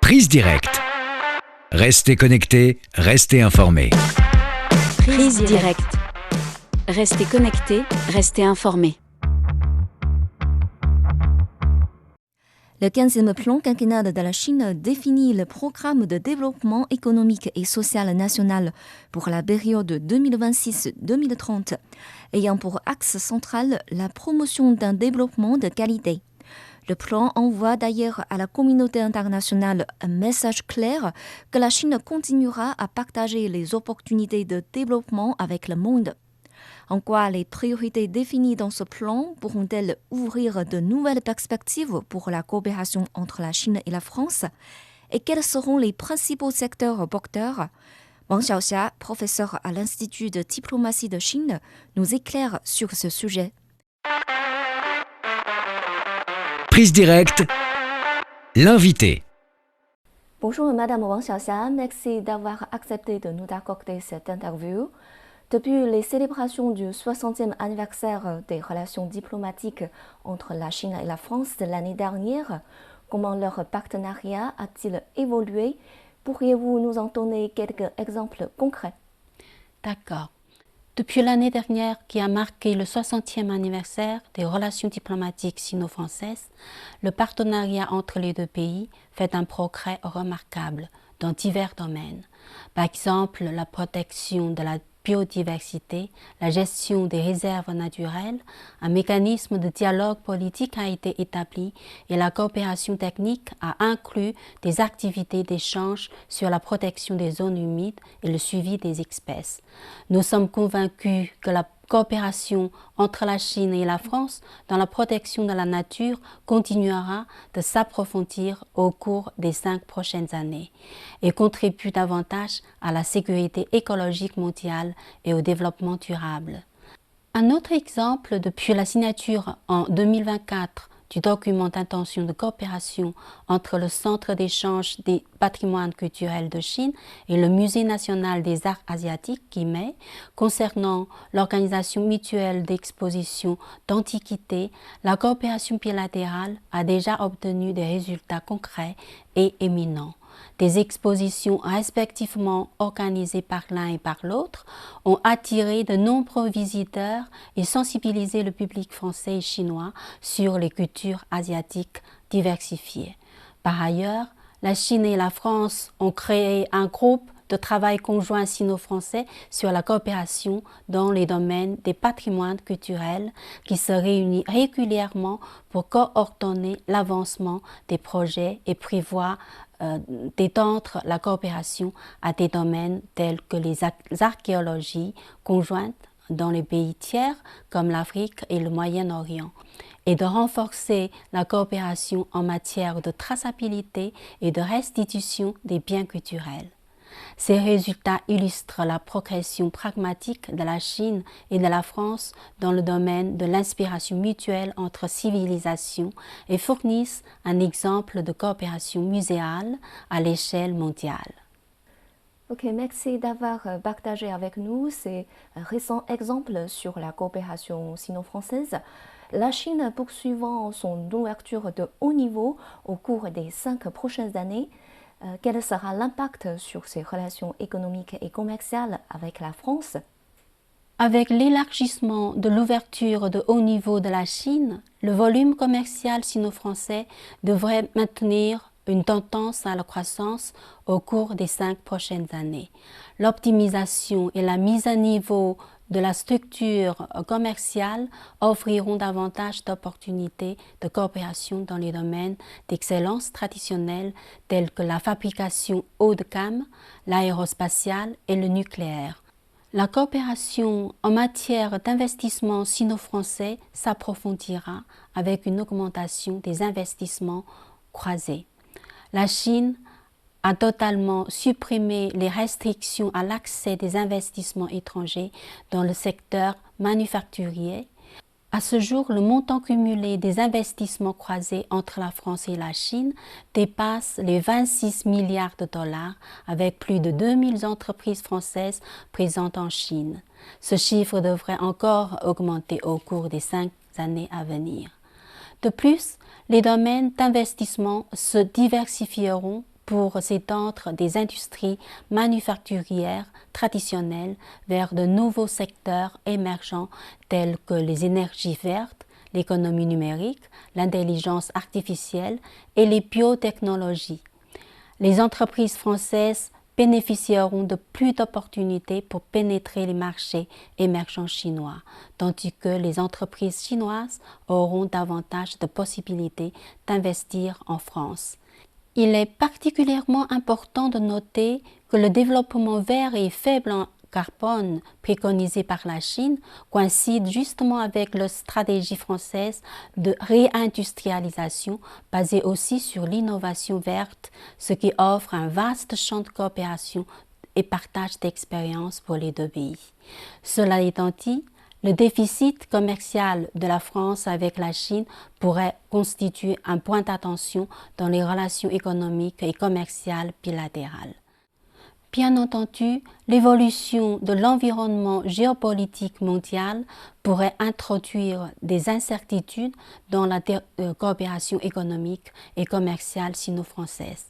Prise directe. Restez connectés, restez informés. Prise directe. Restez connectés, restez informés. Le 15e plan quinquennal de la Chine définit le programme de développement économique et social national pour la période 2026-2030, ayant pour axe central la promotion d'un développement de qualité. Le plan envoie d'ailleurs à la communauté internationale un message clair que la Chine continuera à partager les opportunités de développement avec le monde. En quoi les priorités définies dans ce plan pourront-elles ouvrir de nouvelles perspectives pour la coopération entre la Chine et la France? Et quels seront les principaux secteurs porteurs? Wang Xiaoxia, professeur à l'Institut de diplomatie de Chine, nous éclaire sur ce sujet. Prise directe, l'invité. Bonjour Madame Wang Xiaoxia, merci d'avoir accepté de nous accorder cette interview. Depuis les célébrations du 60e anniversaire des relations diplomatiques entre la Chine et la France de l'année dernière, comment leur partenariat a-t-il évolué? Pourriez-vous nous en donner quelques exemples concrets? D'accord. Depuis l'année dernière qui a marqué le 60e anniversaire des relations diplomatiques sino-françaises, le partenariat entre les deux pays fait un progrès remarquable dans divers domaines. Par exemple, la protection de la biodiversité, la gestion des réserves naturelles, un mécanisme de dialogue politique a été établi et la coopération technique a inclus des activités d'échange sur la protection des zones humides et le suivi des espèces. Nous sommes convaincus que la coopération entre la Chine et la France dans la protection de la nature continuera de s'approfondir au cours des 5 prochaines années et contribue davantage à la sécurité écologique mondiale et au développement durable. Un autre exemple, depuis la signature en 2024 du document d'intention de coopération entre le Centre d'échange des patrimoines culturels de Chine et le Musée national des arts asiatiques, GIME, concernant l'organisation mutuelle d'expositions d'antiquités, la coopération bilatérale a déjà obtenu des résultats concrets et éminents. Des expositions respectivement organisées par l'un et par l'autre ont attiré de nombreux visiteurs et sensibilisé le public français et chinois sur les cultures asiatiques diversifiées. Par ailleurs, la Chine et la France ont créé un groupe de travail conjoint sino-français sur la coopération dans les domaines des patrimoines culturels qui se réunit régulièrement pour coordonner l'avancement des projets et prévoit d'étendre la coopération à des domaines tels que les archéologies conjointes dans les pays tiers comme l'Afrique et le Moyen-Orient et de renforcer la coopération en matière de traçabilité et de restitution des biens culturels. Ces résultats illustrent la progression pragmatique de la Chine et de la France dans le domaine de l'inspiration mutuelle entre civilisations et fournissent un exemple de coopération muséale à l'échelle mondiale. Ok, merci d'avoir partagé avec nous ces récents exemples sur la coopération sino-française. La Chine poursuivant son ouverture de haut niveau au cours des 5 prochaines années, quel sera l'impact sur ses relations économiques et commerciales avec la France? Avec l'élargissement de l'ouverture de haut niveau de la Chine, le volume commercial sino-français devrait maintenir une tendance à la croissance au cours des 5 prochaines années. L'optimisation et la mise à niveau de la structure commerciale offriront davantage d'opportunités de coopération dans les domaines d'excellence traditionnels tels que la fabrication haut de gamme, l'aérospatiale et le nucléaire. La coopération en matière d'investissement sino-français s'approfondira avec une augmentation des investissements croisés. La Chine a totalement supprimé les restrictions à l'accès des investissements étrangers dans le secteur manufacturier. À ce jour, le montant cumulé des investissements croisés entre la France et la Chine dépasse les 26 milliards de dollars avec plus de 2000 entreprises françaises présentes en Chine. Ce chiffre devrait encore augmenter au cours des 5 années à venir. De plus, les domaines d'investissement se diversifieront pour s'étendre des industries manufacturières traditionnelles vers de nouveaux secteurs émergents tels que les énergies vertes, l'économie numérique, l'intelligence artificielle et les biotechnologies. Les entreprises françaises bénéficieront de plus d'opportunités pour pénétrer les marchés émergents chinois, tandis que les entreprises chinoises auront davantage de possibilités d'investir en France. Il est particulièrement important de noter que le développement vert et faible en carbone préconisé par la Chine coïncide justement avec la stratégie française de réindustrialisation basée aussi sur l'innovation verte, ce qui offre un vaste champ de coopération et partage d'expériences pour les deux pays. Cela étant dit, le déficit commercial de la France avec la Chine pourrait constituer un point d'attention dans les relations économiques et commerciales bilatérales. Bien entendu, l'évolution de l'environnement géopolitique mondial pourrait introduire des incertitudes dans la coopération économique et commerciale sino-française.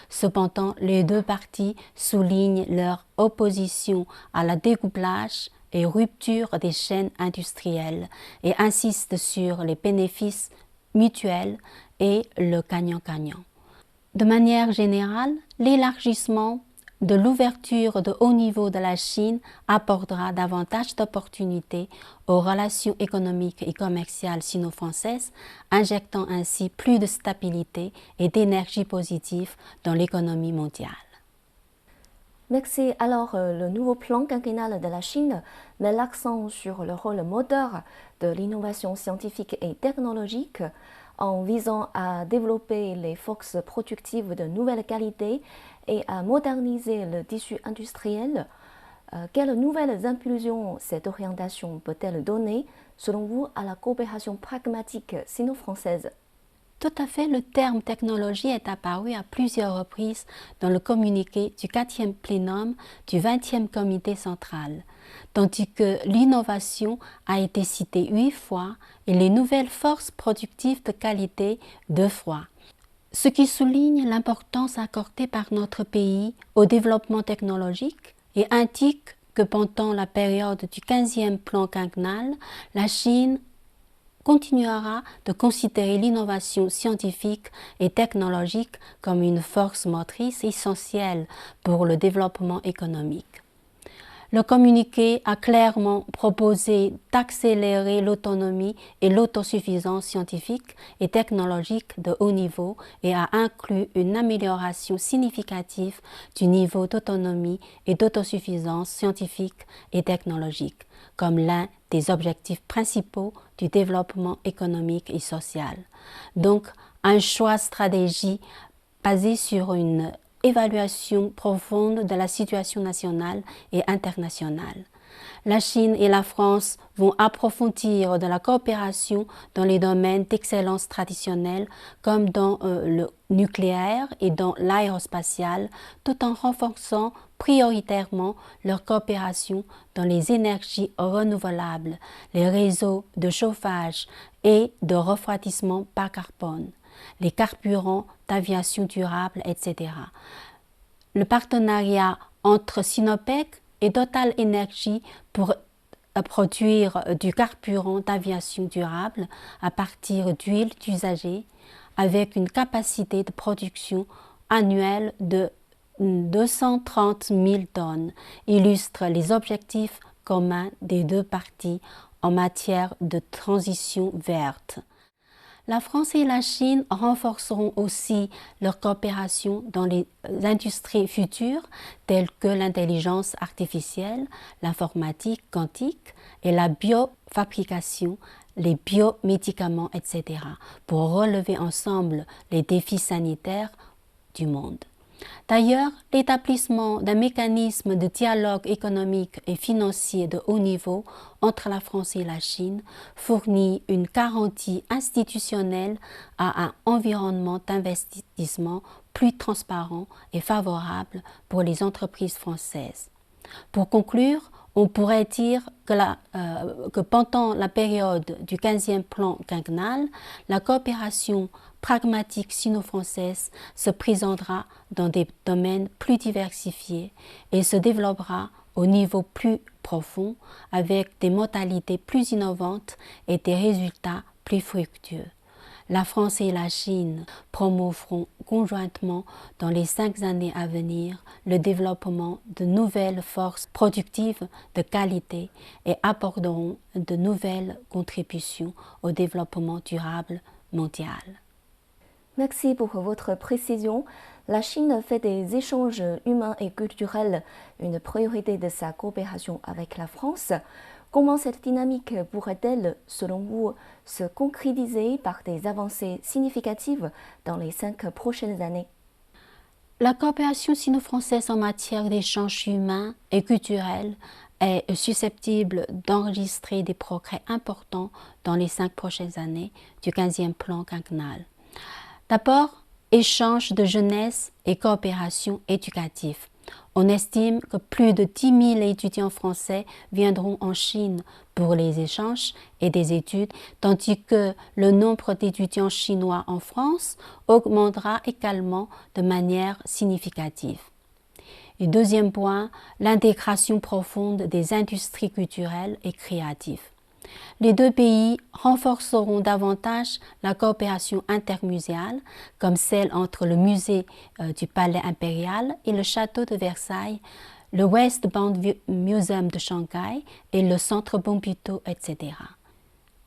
Cependant, les deux parties soulignent leur opposition à la découplage et rupture des chaînes industrielles et insistent sur les bénéfices mutuels et le gagnant-gagnant. De manière générale, l'élargissement de l'ouverture de haut niveau de la Chine apportera davantage d'opportunités aux relations économiques et commerciales sino-françaises, injectant ainsi plus de stabilité et d'énergie positive dans l'économie mondiale. Merci. Alors, le nouveau plan quinquennal de la Chine met l'accent sur le rôle moteur de l'innovation scientifique et technologique en visant à développer les forces productives de nouvelle qualité et à moderniser le tissu industriel. Quelles nouvelles impulsions cette orientation peut-elle donner, selon vous, à la coopération pragmatique sino-française ? Tout à fait, le terme technologie est apparu à plusieurs reprises dans le communiqué du 4e plénum du 20e comité central, tandis que l'innovation a été citée 8 fois et les nouvelles forces productives de qualité 2 fois. Ce qui souligne l'importance accordée par notre pays au développement technologique et indique que pendant la période du 15e plan quinquennal, la Chine continuera de considérer l'innovation scientifique et technologique comme une force motrice essentielle pour le développement économique. Le communiqué a clairement proposé d'accélérer l'autonomie et l'autosuffisance scientifique et technologique de haut niveau et a inclus une amélioration significative du niveau d'autonomie et d'autosuffisance scientifique et technologique comme l'un des objectifs principaux du développement économique et social. Donc, un choix stratégique basé sur une évaluation profonde de la situation nationale et internationale. La Chine et la France vont approfondir de la coopération dans les domaines d'excellence traditionnels comme dans le nucléaire et dans l'aérospatial, tout en renforçant prioritairement leur coopération dans les énergies renouvelables, les réseaux de chauffage et de refroidissement bas carbone, les carburants d'aviation durable, etc. Le partenariat entre Sinopec et Total Energy pour produire du carburant d'aviation durable à partir d'huile usagée avec une capacité de production annuelle de 230 000 tonnes illustre les objectifs communs des deux parties en matière de transition verte. La France et la Chine renforceront aussi leur coopération dans les industries futures telles que l'intelligence artificielle, l'informatique quantique et la biofabrication, les biomédicaments, etc. pour relever ensemble les défis sanitaires du monde. D'ailleurs, l'établissement d'un mécanisme de dialogue économique et financier de haut niveau entre la France et la Chine fournit une garantie institutionnelle à un environnement d'investissement plus transparent et favorable pour les entreprises françaises. Pour conclure, on pourrait dire que pendant la période du 15e plan quinquennal, la coopération pragmatique sino-française se présentera dans des domaines plus diversifiés et se développera au niveau plus profond avec des modalités plus innovantes et des résultats plus fructueux. La France et la Chine promouvront conjointement dans les 5 années à venir le développement de nouvelles forces productives de qualité et apporteront de nouvelles contributions au développement durable mondial. Merci pour votre précision. La Chine fait des échanges humains et culturels une priorité de sa coopération avec la France. Comment cette dynamique pourrait-elle, selon vous, se concrétiser par des avancées significatives dans les 5 prochaines années? La coopération sino-française en matière d'échanges humains et culturels est susceptible d'enregistrer des progrès importants dans les 5 prochaines années du 15e plan quinquennal. D'abord, échange de jeunesse et coopération éducative. On estime que plus de 10 000 étudiants français viendront en Chine pour les échanges et des études, tandis que le nombre d'étudiants chinois en France augmentera également de manière significative. Et deuxième point, l'intégration profonde des industries culturelles et créatives. Les 2 pays renforceront davantage la coopération intermuséale, comme celle entre le musée du Palais impérial et le château de Versailles, le West Bund Museum de Shanghai et le Centre Pompidou, etc.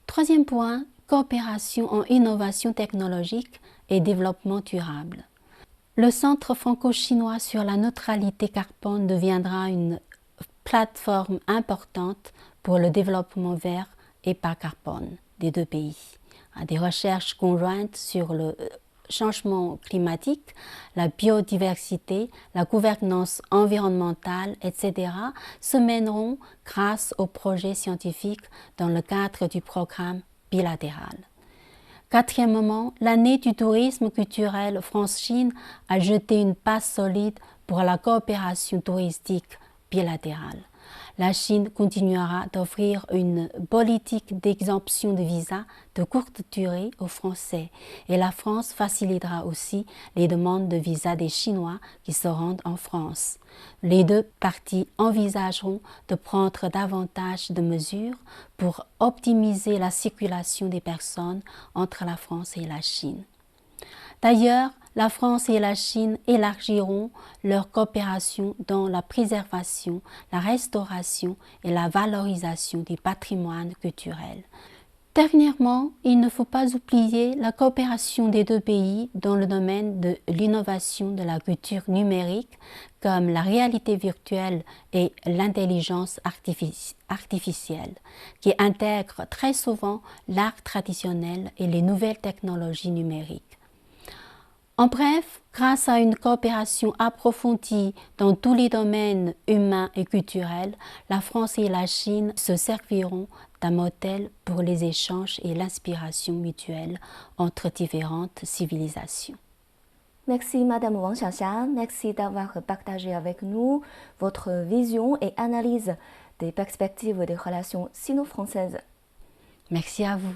Troisième point, coopération en innovation technologique et développement durable. Le Centre franco-chinois sur la neutralité carbone deviendra une plateforme importante pour le développement vert et bas carbone des 2 pays. Des recherches conjointes sur le changement climatique, la biodiversité, la gouvernance environnementale, etc. se mèneront grâce aux projets scientifiques dans le cadre du programme bilatéral. Quatrièmement, l'année du tourisme culturel France-Chine a jeté une base solide pour la coopération touristique bilatérale. La Chine continuera d'offrir une politique d'exemption de visa de courte durée aux Français et la France facilitera aussi les demandes de visa des Chinois qui se rendent en France. Les 2 parties envisageront de prendre davantage de mesures pour optimiser la circulation des personnes entre la France et la Chine. D'ailleurs, la France et la Chine élargiront leur coopération dans la préservation, la restauration et la valorisation du patrimoine culturel. Dernièrement, il ne faut pas oublier la coopération des 2 pays dans le domaine de l'innovation de la culture numérique, comme la réalité virtuelle et l'intelligence artificielle, qui intègrent très souvent l'art traditionnel et les nouvelles technologies numériques. En bref, grâce à une coopération approfondie dans tous les domaines humains et culturels, la France et la Chine se serviront d'un modèle pour les échanges et l'inspiration mutuelle entre différentes civilisations. Merci Madame Wang Xiaxia, merci d'avoir partagé avec nous votre vision et analyse des perspectives des relations sino-françaises. Merci à vous.